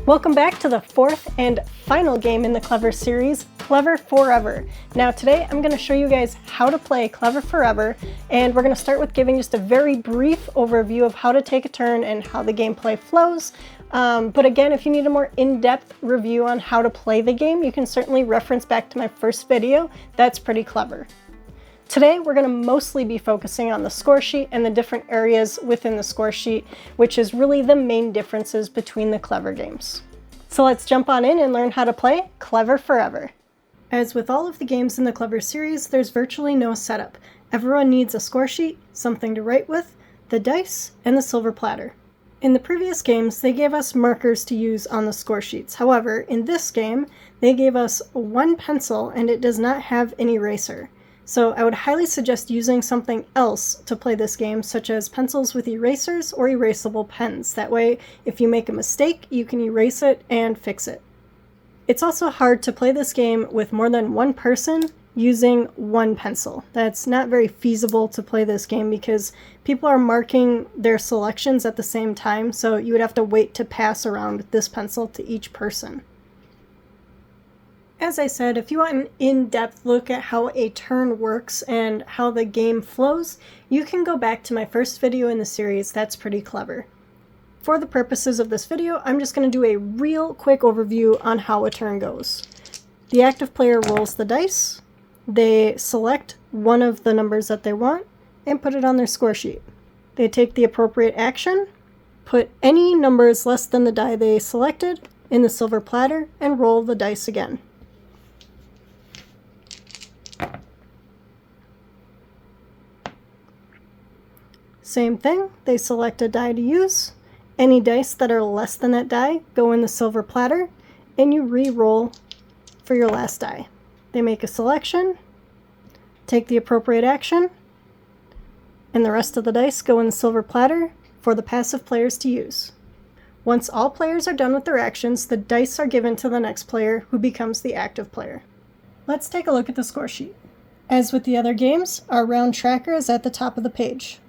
Welcome back to the fourth and final game in the Clever series, Clever Forever. Now today I'm going to show you guys how to play Clever Forever, and we're going to start with giving just a very brief overview of how to take a turn and how the gameplay flows. But again, if you need a more in-depth review on how to play the game, you can certainly reference back to my first video. That's pretty clever. Today, we're going to mostly be focusing on the score sheet and the different areas within the score sheet, which is really the main differences between the Clever games. So let's jump on in and learn how to play Clever Forever. As with all of the games in the Clever series, there's virtually no setup. Everyone needs a score sheet, something to write with, the dice, and the silver platter. In the previous games, they gave us markers to use on the score sheets. However, in this game, they gave us one pencil and it does not have an eraser. So I would highly suggest using something else to play this game, such as pencils with erasers or erasable pens. That way, if you make a mistake, you can erase it and fix it. It's also hard to play this game with more than one person using one pencil. That's not very feasible to play this game because people are marking their selections at the same time, so you would have to wait to pass around this pencil to each person. As I said, if you want an in-depth look at how a turn works and how the game flows, you can go back to my first video in the series. That's pretty clever. For the purposes of this video, I'm just going to do a real quick overview on how a turn goes. The active player rolls the dice, they select one of the numbers that they want, and put it on their score sheet. They take the appropriate action, put any numbers less than the die they selected in the silver platter, and roll the dice again. Same thing, they select a die to use. Any dice that are less than that die go in the silver platter, and you re-roll for your last die. They make a selection, take the appropriate action, and the rest of the dice go in the silver platter for the passive players to use. Once all players are done with their actions, the dice are given to the next player, who becomes the active player. Let's take a look at the score sheet. As with the other games, our round tracker is at the top of the page.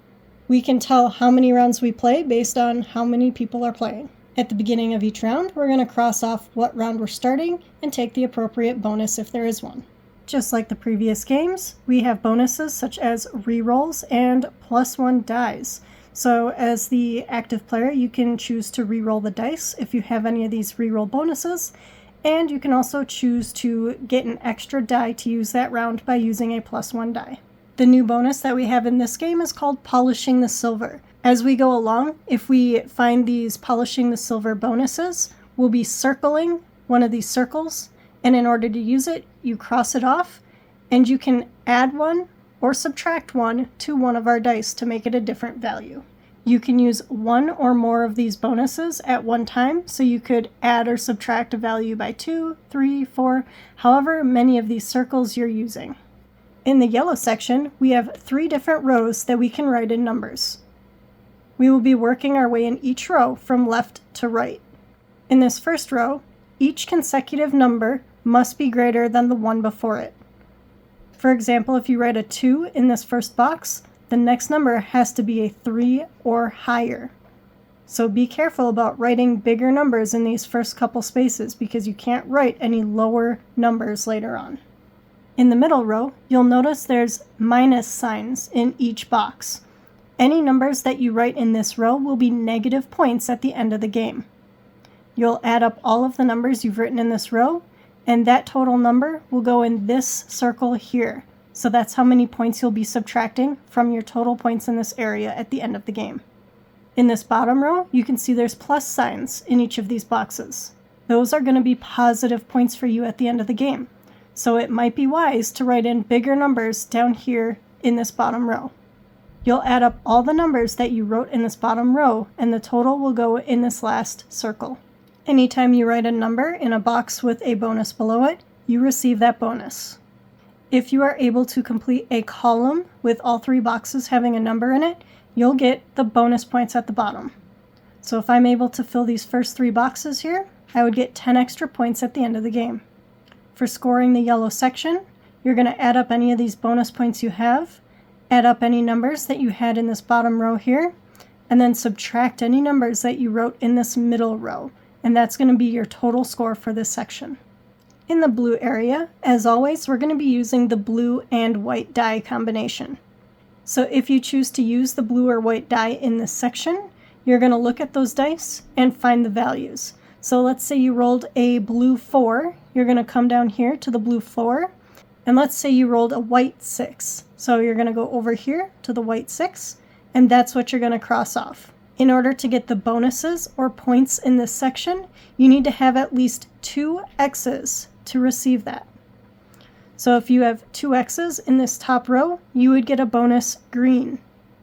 We can tell how many rounds we play based on how many people are playing. At the beginning of each round, we're going to cross off what round we're starting and take the appropriate bonus if there is one. Just like the previous games, we have bonuses such as rerolls and +1 dies. So as the active player, you can choose to reroll the dice if you have any of these reroll bonuses, and you can also choose to get an extra die to use that round by using a +1 die. The new bonus that we have in this game is called Polishing the Silver. As we go along, if we find these Polishing the Silver bonuses, we'll be circling one of these circles, and in order to use it, you cross it off, and you can add one or subtract one to one of our dice to make it a different value. You can use one or more of these bonuses at one time, so you could add or subtract a value by 2, 3, 4, however many of these circles you're using. In the yellow section, we have 3 different rows that we can write in numbers. We will be working our way in each row from left to right. In this first row, each consecutive number must be greater than the one before it. For example, if you write a 2 in this first box, the next number has to be a 3 or higher. So be careful about writing bigger numbers in these first couple spaces because you can't write any lower numbers later on. In the middle row, you'll notice there's minus signs in each box. Any numbers that you write in this row will be negative points at the end of the game. You'll add up all of the numbers you've written in this row, and that total number will go in this circle here. So that's how many points you'll be subtracting from your total points in this area at the end of the game. In this bottom row, you can see there's plus signs in each of these boxes. Those are going to be positive points for you at the end of the game. So it might be wise to write in bigger numbers down here in this bottom row. You'll add up all the numbers that you wrote in this bottom row, and the total will go in this last circle. Anytime you write a number in a box with a bonus below it, you receive that bonus. If you are able to complete a column with all 3 boxes having a number in it, you'll get the bonus points at the bottom. So if I'm able to fill these first 3 boxes here, I would get 10 extra points at the end of the game. For scoring the yellow section, you're going to add up any of these bonus points you have, add up any numbers that you had in this bottom row here, and then subtract any numbers that you wrote in this middle row. and that's going to be your total score for this section. In the blue area, as always, we're going to be using the blue and white die combination. So if you choose to use the blue or white die in this section, you're going to look at those dice and find the values. So let's say you rolled a blue 4, you're going to come down here to the blue 4, and let's say you rolled a white 6. So you're going to go over here to the white 6, and that's what you're going to cross off. In order to get the bonuses or points in this section, you need to have at least 2 X's to receive that. So if you have 2 X's in this top row, you would get a bonus green.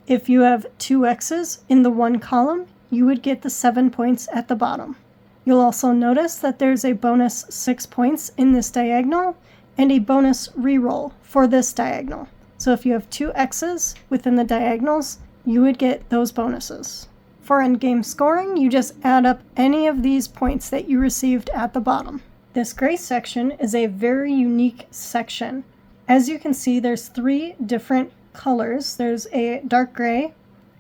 If you have 2 X's in the one column, you would get the 7 points at the bottom. You'll also notice that there's a bonus 6 points in this diagonal and a bonus reroll for this diagonal. So if you have 2 X's within the diagonals, you would get those bonuses. For endgame scoring, you just add up any of these points that you received at the bottom. This gray section is a very unique section. As you can see, there's 3 different colors. There's a dark gray,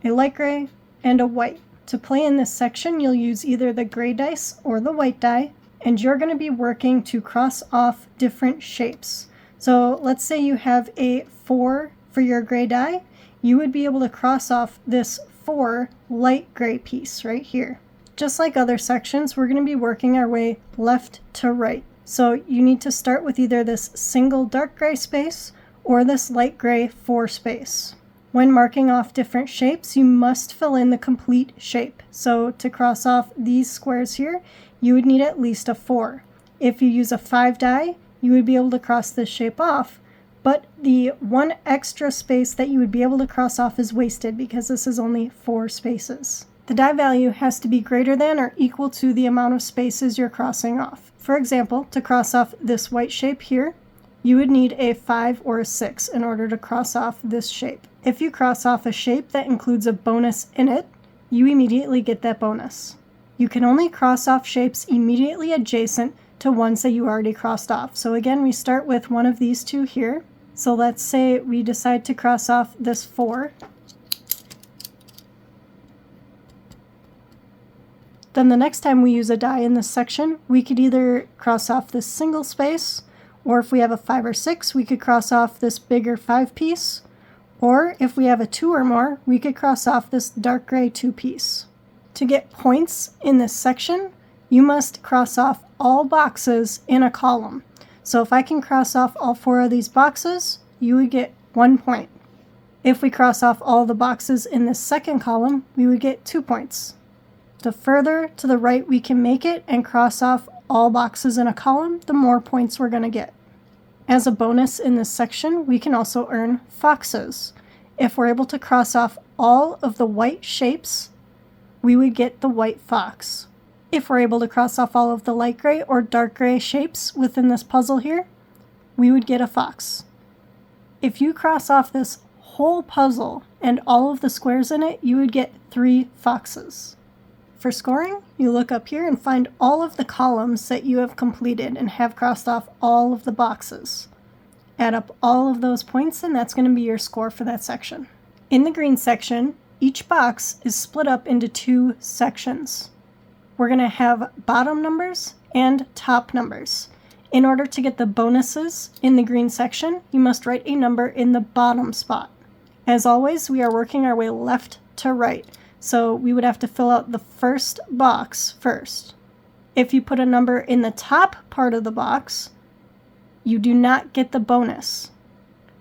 a light gray, and a white. To play in this section, you'll use either the gray dice or the white die, and you're going to be working to cross off different shapes. So let's say you have a 4 for your gray die, you would be able to cross off this 4 light gray piece right here. Just like other sections, we're going to be working our way left to right. So you need to start with either this single dark gray space or this light gray 4 space. When marking off different shapes, you must fill in the complete shape. So to cross off these squares here, you would need at least a 4. If you use a 5 die, you would be able to cross this shape off, but the 1 extra space that you would be able to cross off is wasted because this is only 4 spaces. The die value has to be greater than or equal to the amount of spaces you're crossing off. For example, to cross off this white shape here, you would need a 5 or a 6 in order to cross off this shape. If you cross off a shape that includes a bonus in it, you immediately get that bonus. You can only cross off shapes immediately adjacent to ones that you already crossed off. So again, we start with one of these 2 here. So let's say we decide to cross off this 4. Then the next time we use a die in this section, we could either cross off this single space, or if we have a 5 or 6, we could cross off this bigger 5 piece, or if we have a 2 or more, we could cross off this dark gray 2 piece. To get points in this section, you must cross off all boxes in a column. So if I can cross off all 4 of these boxes, you would get 1 point. If we cross off all the boxes in this second column, we would get 2 points. The further to the right we can make it and cross off all boxes in a column, the more points we're going to get. As a bonus in this section, we can also earn foxes. If we're able to cross off all of the white shapes, we would get the white fox. If we're able to cross off all of the light gray or dark gray shapes within this puzzle here, we would get a fox. If you cross off this whole puzzle and all of the squares in it, you would get 3 foxes. For scoring, you look up here and find all of the columns that you have completed and have crossed off all of the boxes. Add up all of those points and that's going to be your score for that section. In the green section, each box is split up into 2 sections. We're going to have bottom numbers and top numbers. In order to get the bonuses in the green section, you must write a number in the bottom spot. As always, we are working our way left to right. So we would have to fill out the first box first. If you put a number in the top part of the box, you do not get the bonus.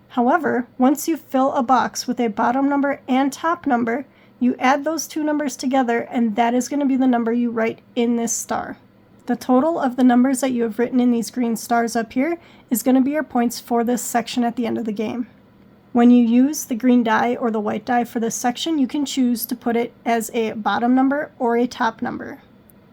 However, once you fill a box with a bottom number and top number, you add those 2 numbers together and that is going to be the number you write in this star. The total of the numbers that you have written in these green stars up here is going to be your points for this section at the end of the game. When you use the green die or the white die for this section, you can choose to put it as a bottom number or a top number.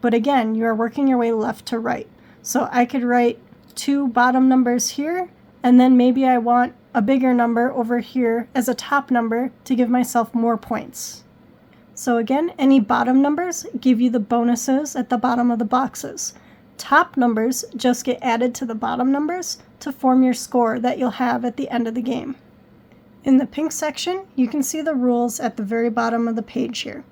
But again, you are working your way left to right. So I could write 2 bottom numbers here, and then maybe I want a bigger number over here as a top number to give myself more points. So again, any bottom numbers give you the bonuses at the bottom of the boxes. Top numbers just get added to the bottom numbers to form your score that you'll have at the end of the game. In the pink section, you can see the rules at the very bottom of the page here.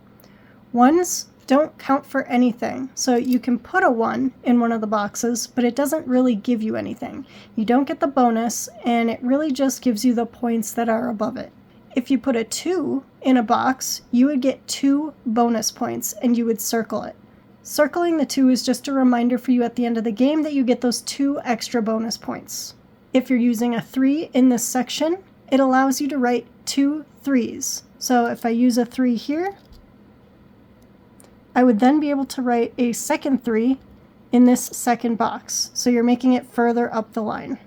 Ones don't count for anything. So you can put a 1 in one of the boxes, but it doesn't really give you anything. You don't get the bonus, and it really just gives you the points that are above it. If you put a 2 in a box, you would get 2 bonus points, and you would circle it. Circling the 2 is just a reminder for you at the end of the game that you get those 2 extra bonus points. If you're using a 3 in this section, it allows you to write 2 3s. So if I use a 3 here, I would then be able to write a second 3 in this second box. So you're making it further up the line.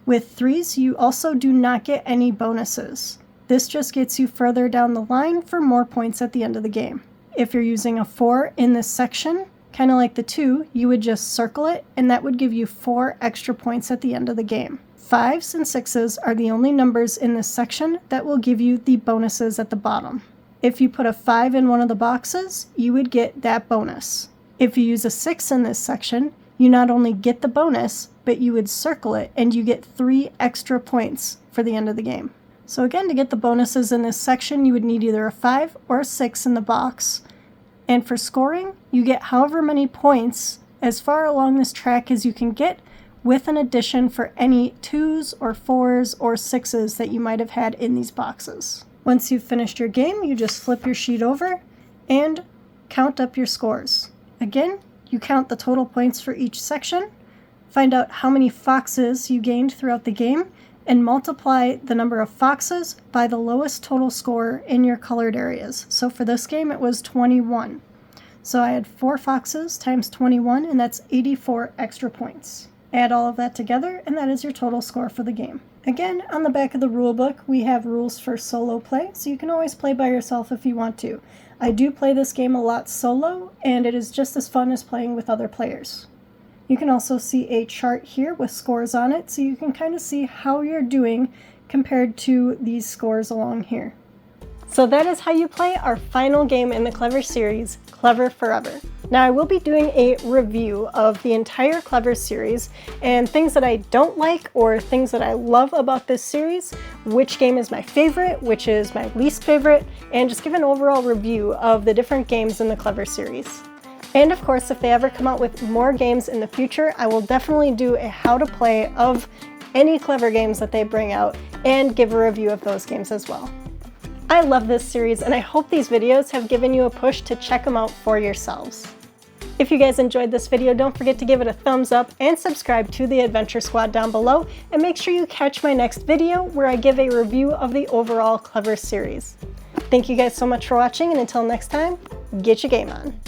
With 3s, you also do not get any bonuses. This just gets you further down the line for more points at the end of the game. If you're using a 4 in this section, kind of like the 2, you would just circle it, and that would give you 4 extra points at the end of the game. 5s and 6s are the only numbers in this section that will give you the bonuses at the bottom. If you put a 5 in one of the boxes, you would get that bonus. If you use a 6 in this section, you not only get the bonus, but you would circle it and you get 3 extra points for the end of the game. So again, to get the bonuses in this section, you would need either a 5 or a 6 in the box. And for scoring, you get however many points as far along this track as you can get, with an addition for any 2s or 4s or 6s that you might have had in these boxes. Once you've finished your game, you just flip your sheet over and count up your scores. Again, you count the total points for each section, find out how many foxes you gained throughout the game, and multiply the number of foxes by the lowest total score in your colored areas. So for this game, it was 21. So I had 4 foxes times 21, and that's 84 extra points. Add all of that together, and that is your total score for the game. Again, on the back of the rule book, we have rules for solo play, so you can always play by yourself if you want to. I do play this game a lot solo, and it is just as fun as playing with other players. You can also see a chart here with scores on it, so you can kind of see how you're doing compared to these scores along here. So that is how you play our final game in the Clever series, Clever Forever. Now I will be doing a review of the entire Clever series and things that I don't like or things that I love about this series, which game is my favorite, which is my least favorite, and just give an overall review of the different games in the Clever series. And of course, if they ever come out with more games in the future, I will definitely do a how to play of any Clever games that they bring out and give a review of those games as well. I love this series, and I hope these videos have given you a push to check them out for yourselves. If you guys enjoyed this video, don't forget to give it a thumbs up and subscribe to the Adventure Squad down below, and make sure you catch my next video where I give a review of the overall Clever series. Thank you guys so much for watching, and until next time, get your game on.